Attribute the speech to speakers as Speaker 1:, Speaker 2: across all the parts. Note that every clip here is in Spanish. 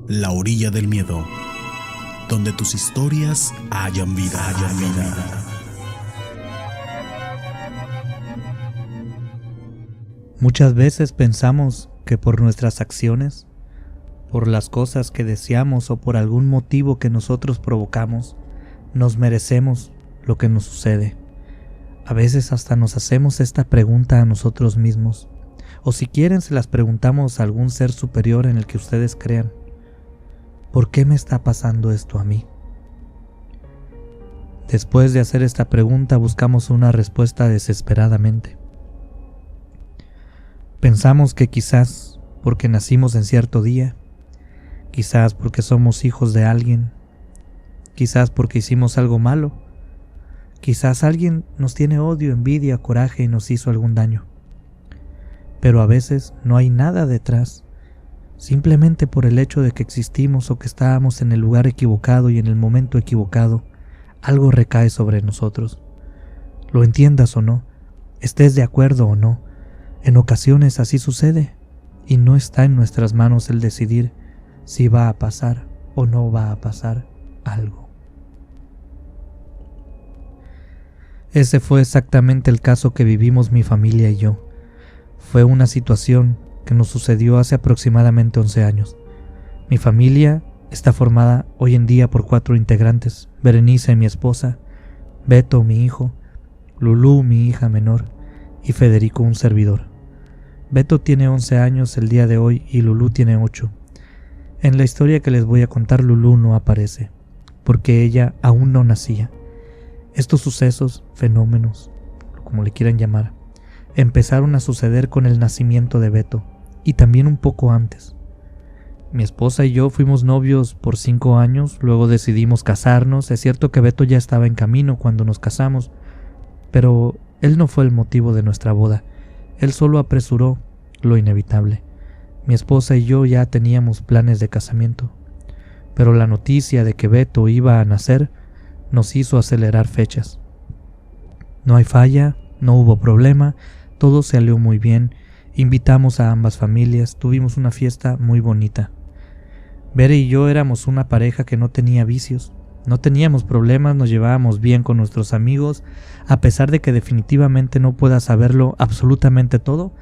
Speaker 1: La orilla del miedo, donde tus historias hayan vida.
Speaker 2: Muchas veces pensamos que por nuestras acciones, por las cosas que deseamos o por algún motivo que nosotros provocamos, nos merecemos lo que nos sucede. A veces hasta nos hacemos esta pregunta a nosotros mismos, o si quieren se las preguntamos a algún ser superior en el que ustedes crean. ¿Por qué me está pasando esto a mí? Después de hacer esta pregunta buscamos una respuesta desesperadamente. Pensamos que quizás porque nacimos en cierto día, quizás porque somos hijos de alguien, quizás porque hicimos algo malo, quizás alguien nos tiene odio, envidia, coraje y nos hizo algún daño. Pero a veces no hay nada detrás. Simplemente por el hecho de que existimos o que estábamos en el lugar equivocado y en el momento equivocado, algo recae sobre nosotros. Lo entiendas o no, estés de acuerdo o no, en ocasiones así sucede y no está en nuestras manos el decidir si va a pasar o no va a pasar algo. Ese fue exactamente el caso que vivimos mi familia y yo. Fue una situación que nos sucedió hace aproximadamente 11 años. Mi familia está formada hoy en día por 4 integrantes: Berenice, mi esposa, Beto, mi hijo, Lulú, mi hija menor, y Federico, un servidor. Beto tiene 11 años el día de hoy y Lulú tiene 8. En la historia que les voy a contar, Lulú no aparece, porque ella aún no nacía. Estos sucesos, fenómenos, como le quieran llamar, empezaron a suceder con el nacimiento de Beto, y también un poco antes. Mi esposa y yo fuimos novios por 5 años, luego decidimos casarnos. Es cierto que Beto ya estaba en camino cuando nos casamos, pero él no fue el motivo de nuestra boda. Él solo apresuró lo inevitable. Mi esposa y yo ya teníamos planes de casamiento, pero la noticia de que Beto iba a nacer nos hizo acelerar fechas. No hay falla, no hubo problema, todo salió muy bien. Invitamos a ambas familias, tuvimos una fiesta muy bonita. Bere y yo éramos una pareja que no tenía vicios, no teníamos problemas, nos llevábamos bien con nuestros amigos. A pesar de que definitivamente no pueda saberlo absolutamente todo,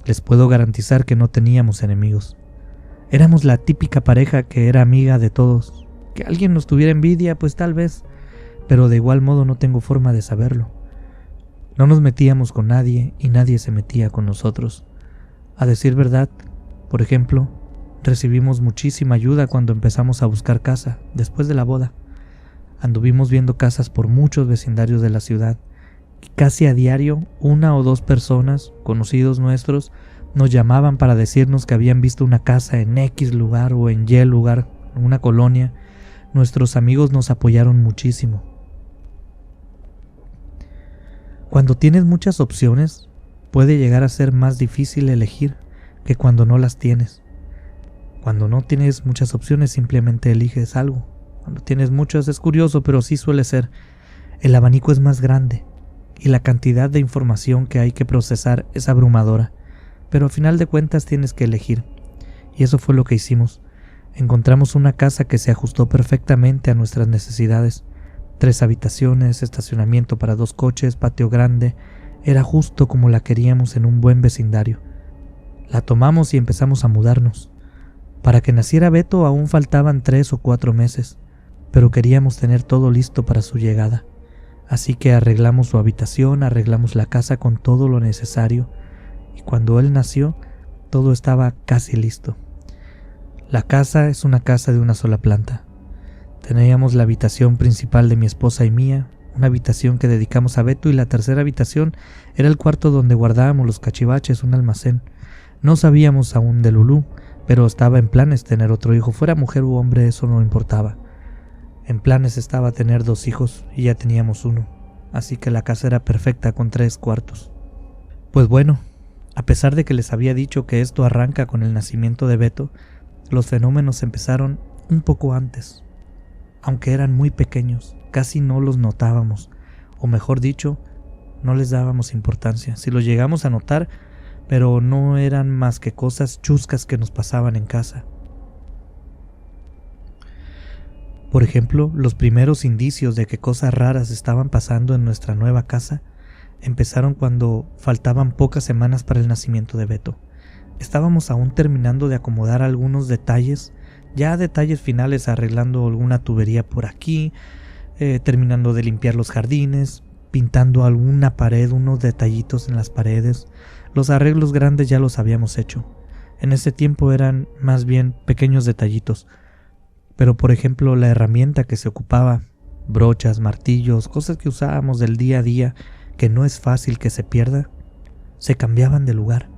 Speaker 2: les puedo garantizar que no teníamos enemigos. Éramos la típica pareja que era amiga de todos. Que alguien nos tuviera envidia, pues tal vez, pero de igual modo no tengo forma de saberlo. No nos metíamos con nadie y nadie se metía con nosotros. A decir verdad, por ejemplo, recibimos muchísima ayuda cuando empezamos a buscar casa después de la boda. Anduvimos viendo casas por muchos vecindarios de la ciudad y casi a diario 1 o 2 personas, conocidos nuestros, nos llamaban para decirnos que habían visto una casa en X lugar o en Y lugar, en una colonia. Nuestros amigos nos apoyaron muchísimo. Cuando tienes muchas opciones, puede llegar a ser más difícil elegir que cuando no las tienes. Cuando no tienes muchas opciones, simplemente eliges algo. Cuando tienes muchas es curioso, pero sí suele ser. El abanico es más grande y la cantidad de información que hay que procesar es abrumadora. Pero al final de cuentas tienes que elegir. Y eso fue lo que hicimos. Encontramos una casa que se ajustó perfectamente a nuestras necesidades. 3 habitaciones, estacionamiento para 2 coches, patio grande. Era justo como la queríamos en un buen vecindario. La tomamos y empezamos a mudarnos. Para que naciera Beto aún faltaban 3 o 4 meses, pero queríamos tener todo listo para su llegada. Así que arreglamos su habitación, arreglamos la casa con todo lo necesario, y cuando él nació, todo estaba casi listo. La casa es una casa de una sola planta. Teníamos la habitación principal de mi esposa y mía, una habitación que dedicamos a Beto, y la tercera habitación era el cuarto donde guardábamos los cachivaches, un almacén. No sabíamos aún de Lulú, pero estaba en planes tener otro hijo, fuera mujer u hombre, eso no importaba. En planes estaba tener 2 hijos y ya teníamos 1, así que la casa era perfecta con 3 cuartos. Pues bueno, a pesar de que les había dicho que esto arranca con el nacimiento de Beto, los fenómenos empezaron un poco antes. Aunque eran muy pequeños, casi no los notábamos, o mejor dicho, no les dábamos importancia. Si los llegamos a notar, pero no eran más que cosas chuscas que nos pasaban en casa. Por ejemplo, los primeros indicios de que cosas raras estaban pasando en nuestra nueva casa empezaron cuando faltaban pocas semanas para el nacimiento de Beto. Estábamos aún terminando de acomodar algunos detalles, ya detalles finales, arreglando alguna tubería por aquí, terminando de limpiar los jardines, pintando alguna pared, unos detallitos en las paredes. Los arreglos grandes ya los habíamos hecho. En ese tiempo eran más bien pequeños detallitos. Pero por ejemplo la herramienta que se ocupaba, brochas, martillos, cosas que usábamos del día a día, que no es fácil que se pierda, se cambiaban de lugar.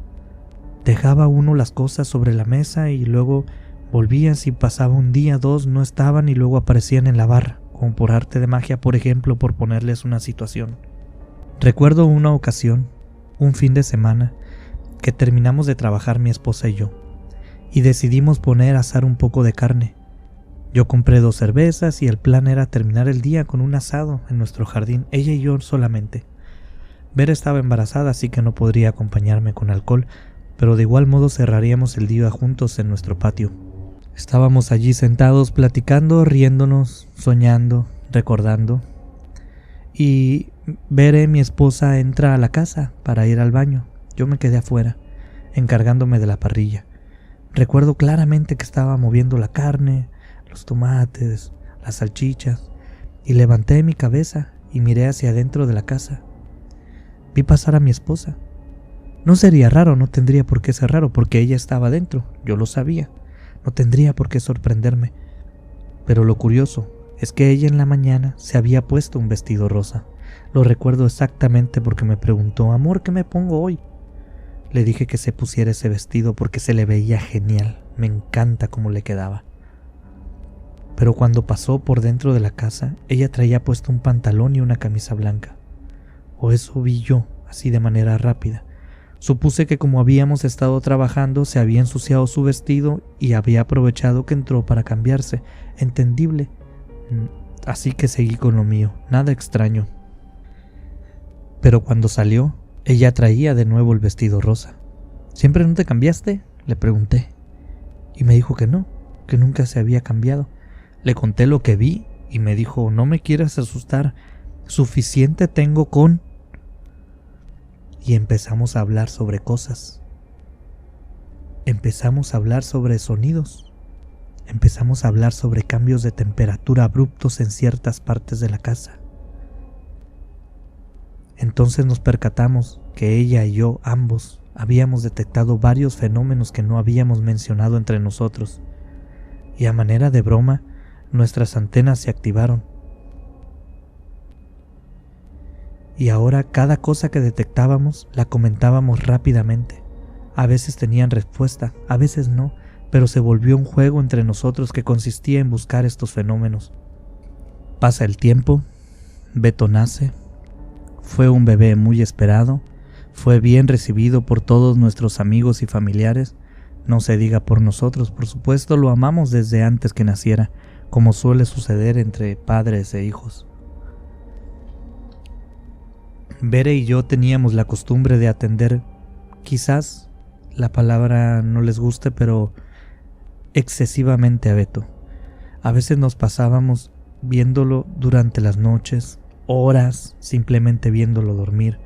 Speaker 2: Dejaba uno las cosas sobre la mesa y luego volvían. Si pasaba un día, dos, no estaban y luego aparecían en la barra, como por arte de magia, por ejemplo, por ponerles una situación. Recuerdo una ocasión, un fin de semana, que terminamos de trabajar mi esposa y yo, y decidimos poner a asar un poco de carne. Yo compré 2 cervezas y el plan era terminar el día con un asado en nuestro jardín, ella y yo solamente. Vera estaba embarazada, así que no podría acompañarme con alcohol, pero de igual modo cerraríamos el día juntos en nuestro patio. Estábamos allí sentados platicando, riéndonos, soñando, recordando. Y Vera, mi esposa, entra a la casa para ir al baño. Yo me quedé afuera, encargándome de la parrilla. Recuerdo claramente que estaba moviendo la carne, los tomates, las salchichas, y levanté mi cabeza y miré hacia adentro de la casa. Vi pasar a mi esposa. No sería raro, no tendría por qué ser raro, porque ella estaba dentro, yo lo sabía. No tendría por qué sorprenderme. Pero lo curioso es que ella en la mañana se había puesto un vestido rosa. Lo recuerdo exactamente porque me preguntó: amor, ¿qué me pongo hoy? Le dije que se pusiera ese vestido porque se le veía genial, me encanta cómo le quedaba. Pero cuando pasó por dentro de la casa, ella traía puesto un pantalón y una camisa blanca. O eso vi yo, así de manera rápida. Supuse que como habíamos estado trabajando, se había ensuciado su vestido y había aprovechado que entró para cambiarse. Entendible. Así que seguí con lo mío, nada extraño. Pero cuando salió, ella traía de nuevo el vestido rosa. ¿Siempre no te cambiaste?, le pregunté. Y me dijo que no, que nunca se había cambiado. Le conté lo que vi y me dijo: no me quieras asustar, suficiente tengo con... Y empezamos a hablar sobre cosas. Empezamos a hablar sobre sonidos. Empezamos a hablar sobre cambios de temperatura abruptos en ciertas partes de la casa. Entonces nos percatamos que ella y yo, ambos, habíamos detectado varios fenómenos que no habíamos mencionado entre nosotros. Y a manera de broma, nuestras antenas se activaron. Y ahora cada cosa que detectábamos la comentábamos rápidamente. A veces tenían respuesta, a veces no, pero se volvió un juego entre nosotros que consistía en buscar estos fenómenos. Pasa el tiempo, Beto nace, fue un bebé muy esperado, fue bien recibido por todos nuestros amigos y familiares, no se diga por nosotros, por supuesto lo amamos desde antes que naciera, como suele suceder entre padres e hijos. Bere y yo teníamos la costumbre de atender, quizás la palabra no les guste, pero excesivamente a Beto. A veces nos pasábamos viéndolo durante las noches, horas simplemente viéndolo dormir,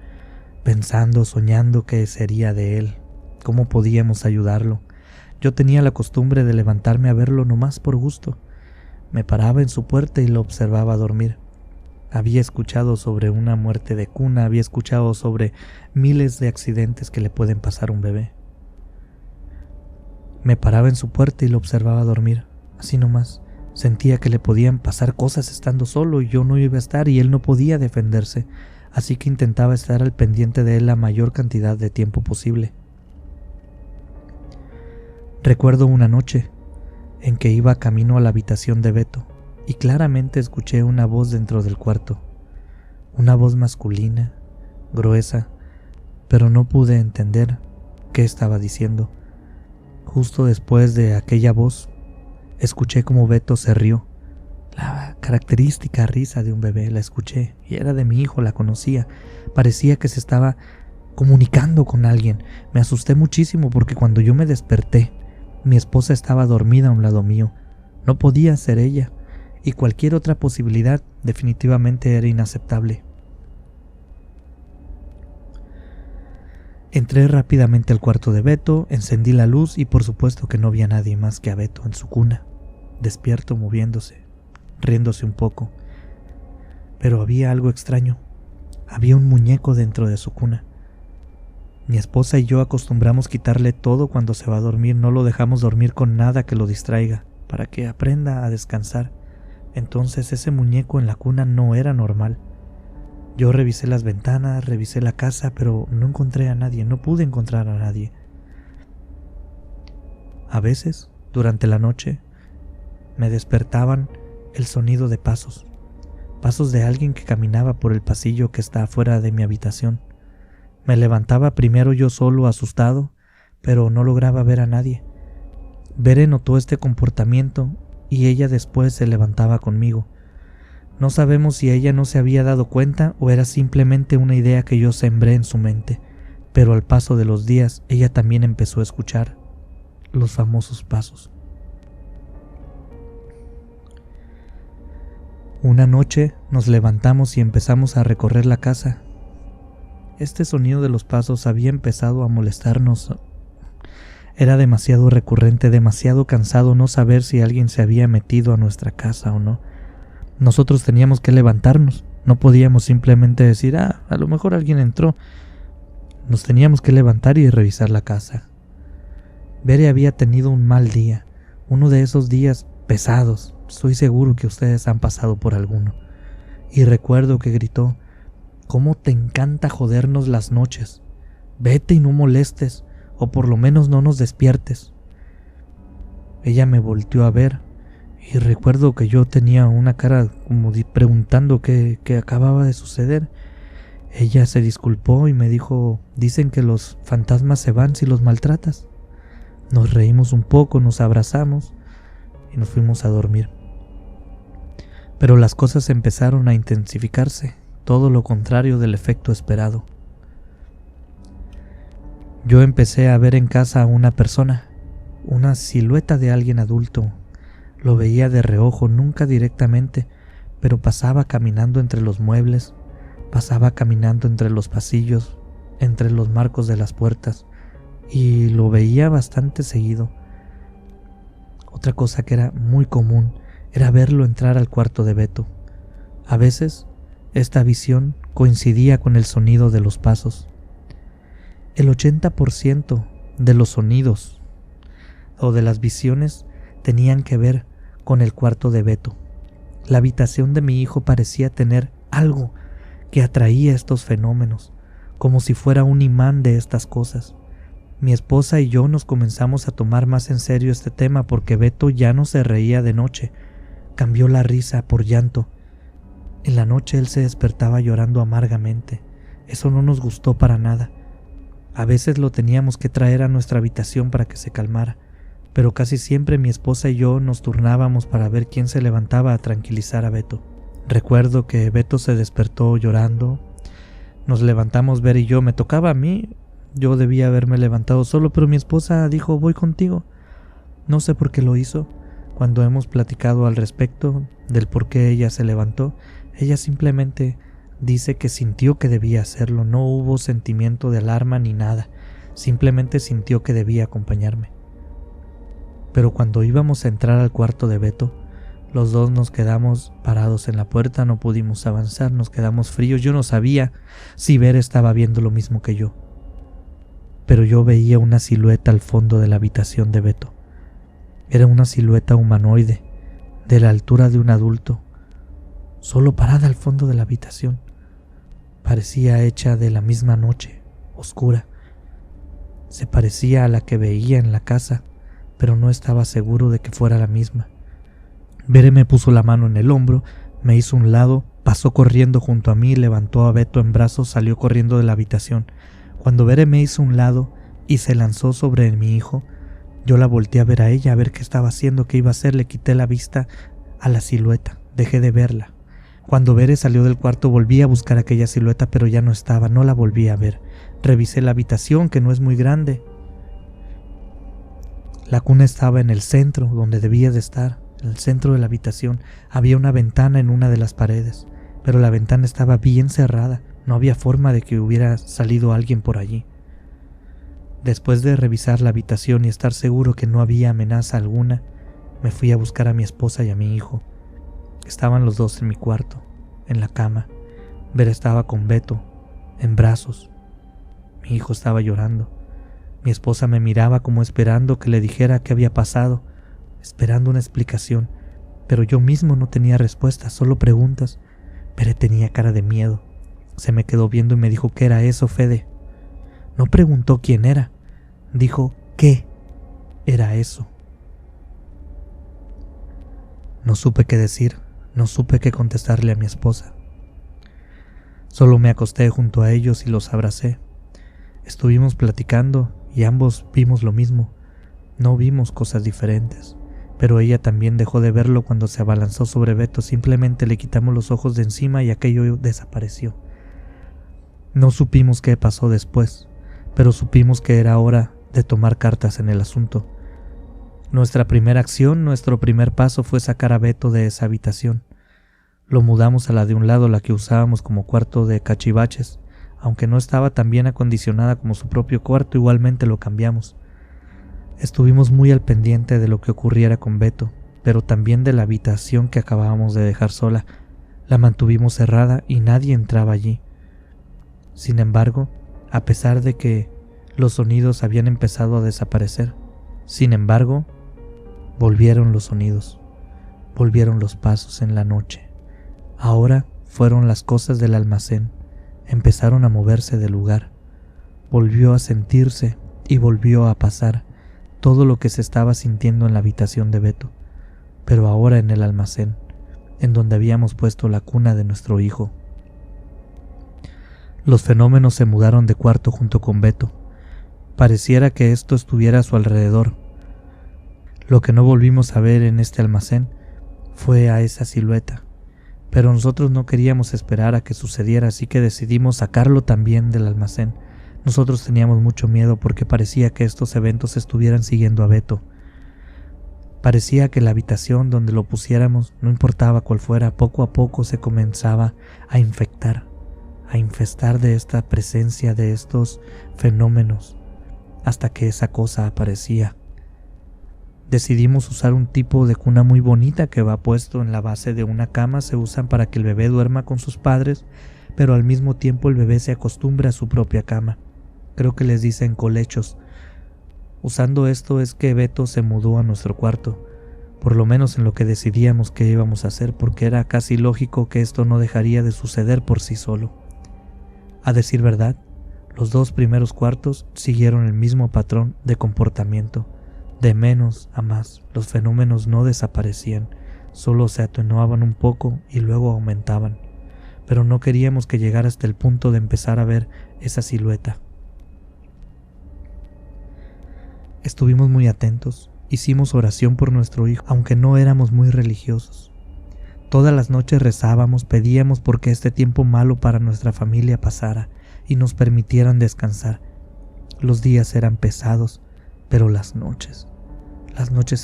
Speaker 2: pensando, soñando qué sería de él, cómo podíamos ayudarlo. Yo tenía la costumbre de levantarme a verlo nomás por gusto. Me paraba en su puerta y lo observaba dormir. Había escuchado sobre una muerte de cuna, había escuchado sobre miles de accidentes que le pueden pasar a un bebé. Me paraba en su puerta y lo observaba dormir, así nomás. Sentía que le podían pasar cosas estando solo y yo no iba a estar y él no podía defenderse, así que intentaba estar al pendiente de él la mayor cantidad de tiempo posible. Recuerdo una noche en que iba camino a la habitación de Beto y claramente escuché una voz dentro del cuarto, una voz masculina, gruesa, pero no pude entender qué estaba diciendo. Justo después de aquella voz, escuché como Beto se rió. La característica risa de un bebé, la escuché y era de mi hijo, la conocía. Parecía que se estaba comunicando con alguien. Me asusté muchísimo porque cuando yo me desperté, mi esposa estaba dormida a un lado mío. No podía ser ella. y cualquier otra posibilidad definitivamente era inaceptable. Entré rápidamente al cuarto de Beto, encendí la luz y por supuesto que no vi a nadie más que a Beto en su cuna, despierto, moviéndose, riéndose un poco. Pero había algo extraño. Había un muñeco dentro de su cuna. Mi esposa y yo acostumbramos quitarle todo cuando se va a dormir, no lo dejamos dormir con nada que lo distraiga, para que aprenda a descansar. Entonces ese muñeco en la cuna no era normal. Yo revisé las ventanas, revisé la casa, pero no encontré a nadie, no pude encontrar a nadie. A veces, durante la noche, me despertaban el sonido de pasos de alguien que caminaba por el pasillo que está afuera de mi habitación. Me levantaba primero yo solo, asustado, pero no lograba ver a nadie. Bere notó este comportamiento y ella después se levantaba conmigo. No sabemos si ella no se había dado cuenta o era simplemente una idea que yo sembré en su mente, pero al paso de los días ella también empezó a escuchar los famosos pasos. Una noche nos levantamos y empezamos a recorrer la casa. Este sonido de los pasos había empezado a molestarnos. Era demasiado recurrente, demasiado cansado no saber si alguien se había metido a nuestra casa o no. Nosotros teníamos que levantarnos, no podíamos simplemente decir, a lo mejor alguien entró. Nos teníamos que levantar y revisar la casa. Bere había tenido un mal día, uno de esos días pesados. Estoy seguro que ustedes han pasado por alguno. Y recuerdo que gritó, ¿cómo te encanta jodernos las noches? Vete y no molestes, o por lo menos no nos despiertes. Ella me volteó a ver, y recuerdo que yo tenía una cara como preguntando qué acababa de suceder. Ella se disculpó y me dijo, dicen que los fantasmas se van si los maltratas. Nos reímos un poco, nos abrazamos y nos fuimos a dormir. Pero las cosas empezaron a intensificarse, todo lo contrario del efecto esperado. Yo empecé a ver en casa a una persona, una silueta de alguien adulto. Lo veía de reojo, nunca directamente, pero pasaba caminando entre los muebles, pasaba caminando entre los pasillos, entre los marcos de las puertas, y lo veía bastante seguido. Otra cosa que era muy común era verlo entrar al cuarto de Beto. A veces, esta visión coincidía con el sonido de los pasos. El 80% de los sonidos o de las visiones tenían que ver con el cuarto de Beto. La habitación de mi hijo parecía tener algo que atraía estos fenómenos, como si fuera un imán de estas cosas. Mi esposa y yo nos comenzamos a tomar más en serio este tema porque Beto ya no se reía de noche, cambió la risa por llanto. En la noche él se despertaba llorando amargamente. Eso no nos gustó para nada. A veces lo teníamos que traer a nuestra habitación para que se calmara, pero casi siempre mi esposa y yo nos turnábamos para ver quién se levantaba a tranquilizar a Beto. Recuerdo que Beto se despertó llorando. Nos levantamos Bere y yo, me tocaba a mí. Yo debía haberme levantado solo, pero mi esposa dijo, voy contigo. No sé por qué lo hizo. Cuando hemos platicado al respecto del por qué ella se levantó, ella simplemente dice que sintió que debía hacerlo. No hubo sentimiento de alarma ni nada. Simplemente sintió que debía acompañarme. Pero cuando íbamos a entrar al cuarto de Beto, los dos nos quedamos parados en la puerta, no pudimos avanzar, nos quedamos fríos. Yo no sabía si Bere estaba viendo lo mismo que yo. Pero yo veía una silueta al fondo de la habitación de Beto. Era una silueta humanoide, de la altura de un adulto, solo parada al fondo de la habitación. Parecía hecha de la misma noche, oscura. Se parecía a la que veía en la casa, pero no estaba seguro de que fuera la misma. Bere me puso la mano en el hombro, me hizo un lado, pasó corriendo junto a mí, levantó a Beto en brazos, salió corriendo de la habitación. Cuando Bere me hizo un lado y se lanzó sobre mi hijo, yo la volteé a ver a ella, a ver qué estaba haciendo, qué iba a hacer. Le quité la vista a la silueta, dejé de verla. Cuando Bere salió del cuarto volví a buscar aquella silueta, pero ya no estaba, no la volví a ver. Revisé la habitación, que no es muy grande. La cuna estaba en el centro, donde debía de estar. En el centro de la habitación había una ventana en una de las paredes, pero la ventana estaba bien cerrada, no había forma de que hubiera salido alguien por allí. Después de revisar la habitación y estar seguro que no había amenaza alguna, me fui a buscar a mi esposa y a mi hijo. Estaban los dos en mi cuarto, en la cama. Vera estaba con Beto, en brazos. Mi hijo estaba llorando. Mi esposa me miraba como esperando que le dijera qué había pasado, esperando una explicación, pero yo mismo no tenía respuestas, solo preguntas. Vera tenía cara de miedo. Se me quedó viendo y me dijo: ¿qué era eso, Fede? No preguntó quién era, dijo ¿qué era eso? No supe qué decir, no supe qué contestarle a mi esposa. Solo me acosté junto a ellos y los abracé. Estuvimos platicando y ambos vimos lo mismo. No vimos cosas diferentes, pero ella también dejó de verlo cuando se abalanzó sobre Beto. Simplemente le quitamos los ojos de encima y aquello desapareció. No supimos qué pasó después, pero supimos que era hora de tomar cartas en el asunto. Nuestra primera acción, nuestro primer paso fue sacar a Beto de esa habitación. Lo mudamos a la de un lado, la que usábamos como cuarto de cachivaches. Aunque no estaba tan bien acondicionada como su propio cuarto, igualmente lo cambiamos. Estuvimos muy al pendiente de lo que ocurriera con Beto, pero también de la habitación que acabábamos de dejar sola. La mantuvimos cerrada y nadie entraba allí. Sin embargo, a pesar de que los sonidos habían empezado a desaparecer, volvieron los sonidos, volvieron los pasos en la noche. Ahora fueron las cosas del almacén, empezaron a moverse del lugar. Volvió a sentirse y volvió a pasar todo lo que se estaba sintiendo en la habitación de Beto, pero ahora en el almacén, en donde habíamos puesto la cuna de nuestro hijo. Los fenómenos se mudaron de cuarto junto con Beto. Pareciera que esto estuviera a su alrededor. Lo que no volvimos a ver en este almacén fue a esa silueta, pero nosotros no queríamos esperar a que sucediera, así que decidimos sacarlo también del almacén. Nosotros teníamos mucho miedo porque parecía que estos eventos estuvieran siguiendo a Beto. Parecía que la habitación donde lo pusiéramos, no importaba cuál fuera, poco a poco se comenzaba a infectar, a infestar de esta presencia, de estos fenómenos, hasta que esa cosa aparecía. Decidimos usar un tipo de cuna muy bonita que va puesto en la base de una cama. Se usan para que el bebé duerma con sus padres, pero al mismo tiempo el bebé se acostumbra a su propia cama. Creo que les dicen colechos. Usando esto es que Beto se mudó a nuestro cuarto, por lo menos en lo que decidíamos que íbamos a hacer, porque era casi lógico que esto no dejaría de suceder por sí solo. A decir verdad, los dos primeros cuartos siguieron el mismo patrón de comportamiento. De menos a más, los fenómenos no desaparecían, solo se atenuaban un poco y luego aumentaban, pero no queríamos que llegara hasta el punto de empezar a ver esa silueta. Estuvimos muy atentos, hicimos oración por nuestro hijo, aunque no éramos muy religiosos. Todas las noches rezábamos, pedíamos porque este tiempo malo para nuestra familia pasara y nos permitieran descansar. Los días eran pesados, pero las noches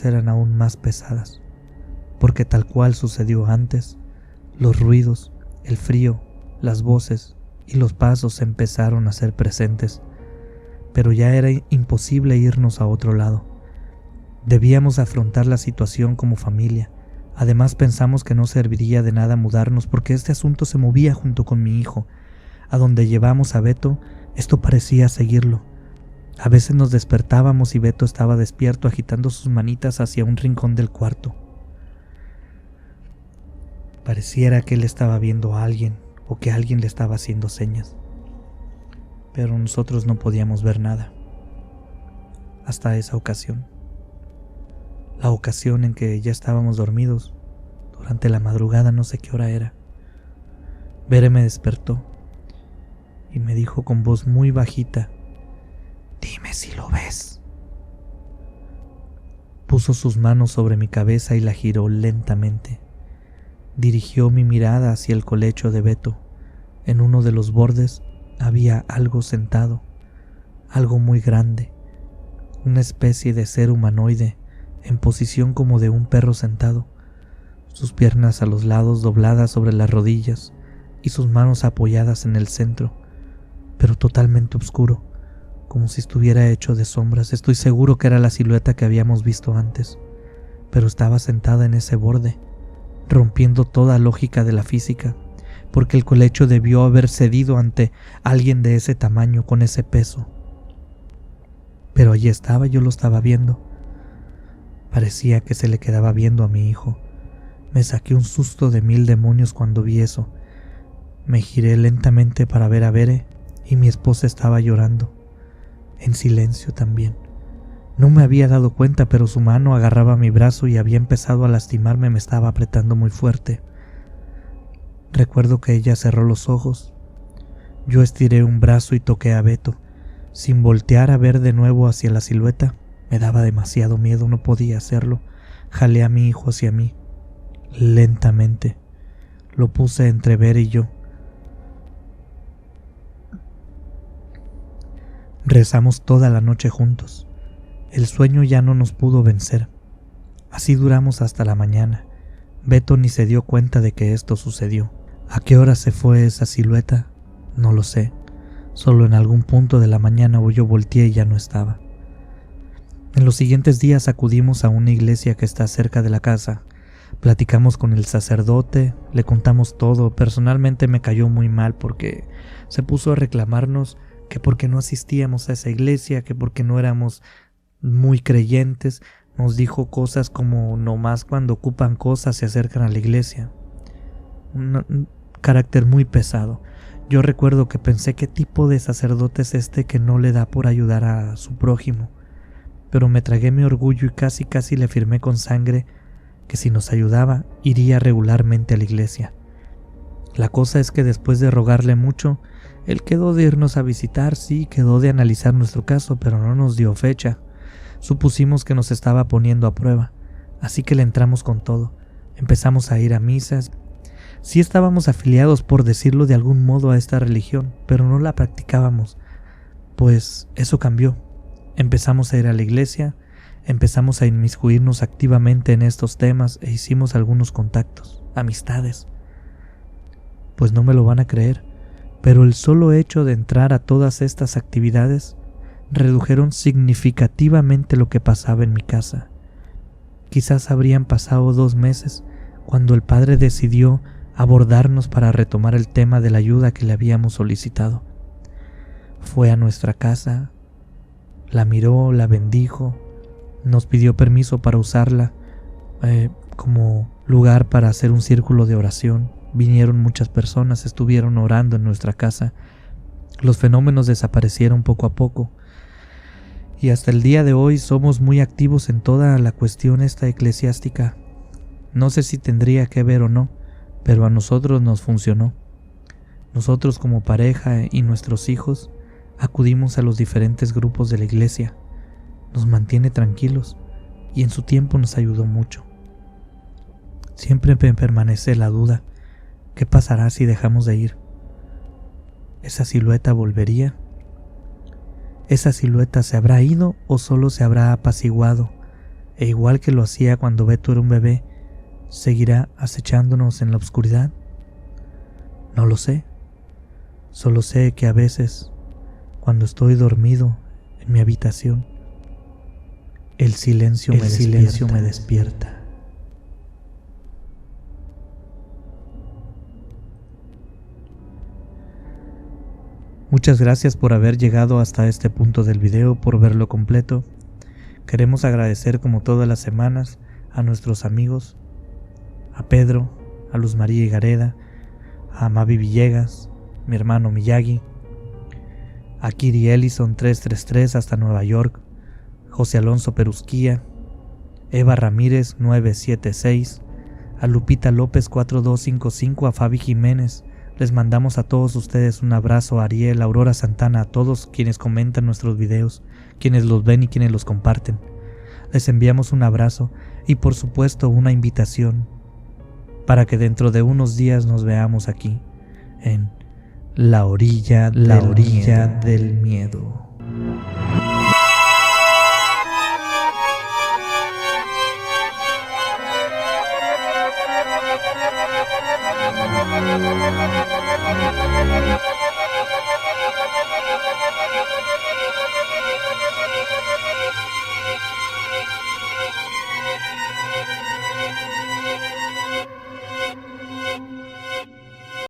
Speaker 2: eran aún más pesadas, porque tal cual sucedió antes, los ruidos, el frío, las voces y los pasos empezaron a ser presentes, pero ya era imposible irnos a otro lado. Debíamos afrontar la situación como familia. Además pensamos que no serviría de nada mudarnos porque este asunto se movía junto con mi hijo. A donde llevamos a Beto, esto parecía seguirlo. A veces nos despertábamos y Beto estaba despierto agitando sus manitas hacia un rincón del cuarto. Pareciera que él estaba viendo a alguien o que alguien le estaba haciendo señas. Pero nosotros no podíamos ver nada. Hasta esa ocasión. La ocasión en que ya estábamos dormidos, durante la madrugada, no sé qué hora era. Bere me despertó y me dijo con voz muy bajita: «Dime si lo ves». Puso sus manos sobre mi cabeza y la giró lentamente. Dirigió mi mirada hacia el colecho de Beto. En uno de los bordes había algo sentado, algo muy grande, una especie de ser humanoide en posición como de un perro sentado. sus piernas a los lados dobladas sobre las rodillas y sus manos apoyadas en el centro, pero totalmente oscuro, como si estuviera hecho de sombras. Estoy seguro que era la silueta que habíamos visto antes, pero estaba sentada en ese borde, rompiendo toda lógica de la física, porque el colecho debió haber cedido ante alguien de ese tamaño, con ese peso. Pero allí estaba, yo lo estaba viendo. Parecía que se le quedaba viendo a mi hijo. Me saqué un susto de 1000 demonios cuando vi eso. Me giré lentamente para ver a Bere y mi esposa estaba llorando, en silencio también. No me había dado cuenta, pero su mano agarraba mi brazo y había empezado a lastimarme, me estaba apretando muy fuerte. Recuerdo que ella cerró los ojos. Yo estiré un brazo y toqué a Beto, sin voltear a ver de nuevo hacia la silueta. Me daba demasiado miedo, no podía hacerlo. Jalé a mi hijo hacia mí, lentamente. Lo puse entre Bere y yo. Rezamos toda la noche juntos. El sueño ya no nos pudo vencer. Así duramos hasta la mañana. Beto ni se dio cuenta de que esto sucedió. ¿A qué hora se fue esa silueta? No lo sé. Solo en algún punto de la mañana yo volteé y ya no estaba. En los siguientes días acudimos a una iglesia que está cerca de la casa. Platicamos con el sacerdote, le contamos todo. Personalmente me cayó muy mal porque se puso a reclamarnos que porque no asistíamos a esa iglesia, que porque no éramos muy creyentes. Nos dijo cosas como nomás cuando ocupan cosas se acercan a la iglesia. Un carácter muy pesado. Yo recuerdo que pensé, ¿qué tipo de sacerdote es este que no le da por ayudar a su prójimo? Pero me tragué mi orgullo y casi le firmé con sangre que si nos ayudaba, iría regularmente a la iglesia. La cosa es que después de rogarle mucho, él quedó de irnos a visitar, sí, quedó de analizar nuestro caso, pero no nos dio fecha. Supusimos que nos estaba poniendo a prueba, así que le entramos con todo. Empezamos a ir a misas. Sí estábamos afiliados, por decirlo de algún modo, a esta religión, pero no la practicábamos. Pues eso cambió. Empezamos a ir a la iglesia, empezamos a inmiscuirnos activamente en estos temas e hicimos algunos contactos, amistades. Pues no me lo van a creer, pero el solo hecho de entrar a todas estas actividades redujeron significativamente lo que pasaba en mi casa. Quizás habrían pasado 2 meses cuando el padre decidió abordarnos para retomar el tema de la ayuda que le habíamos solicitado. Fue a nuestra casa, la miró, la bendijo, nos pidió permiso para usarla como lugar para hacer un círculo de oración. Vinieron muchas personas, estuvieron orando en nuestra casa. Los fenómenos desaparecieron poco a poco. Y hasta el día de hoy somos muy activos en toda la cuestión esta eclesiástica. No sé si tendría que ver o no, pero a nosotros nos funcionó. Nosotros como pareja y nuestros hijos acudimos a los diferentes grupos de la iglesia. Nos mantiene tranquilos y en su tiempo nos ayudó mucho. Siempre me permanece la duda, ¿qué pasará si dejamos de ir? ¿Esa silueta volvería? ¿Esa silueta se habrá ido o solo se habrá apaciguado? E igual que lo hacía cuando Beto era un bebé, ¿seguirá acechándonos en la oscuridad? No lo sé. Solo sé que a veces, cuando estoy dormido en mi habitación, el silencio me despierta. Muchas gracias por haber llegado hasta este punto del video, por verlo completo. Queremos agradecer, como todas las semanas, a nuestros amigos, a Pedro, a Luz María Higareda, a Mavi Villegas, mi hermano Miyagi, a Kiri Ellison 333 hasta Nueva York, José Alonso Perusquía, Eva Ramírez 976, a Lupita López 4255, a Fabi Jiménez. Les mandamos a todos ustedes un abrazo, a Ariel, a Aurora Santana, a todos quienes comentan nuestros videos, quienes los ven y quienes los comparten. Les enviamos un abrazo y por supuesto una invitación para que dentro de unos días nos veamos aquí en La Orilla del Miedo.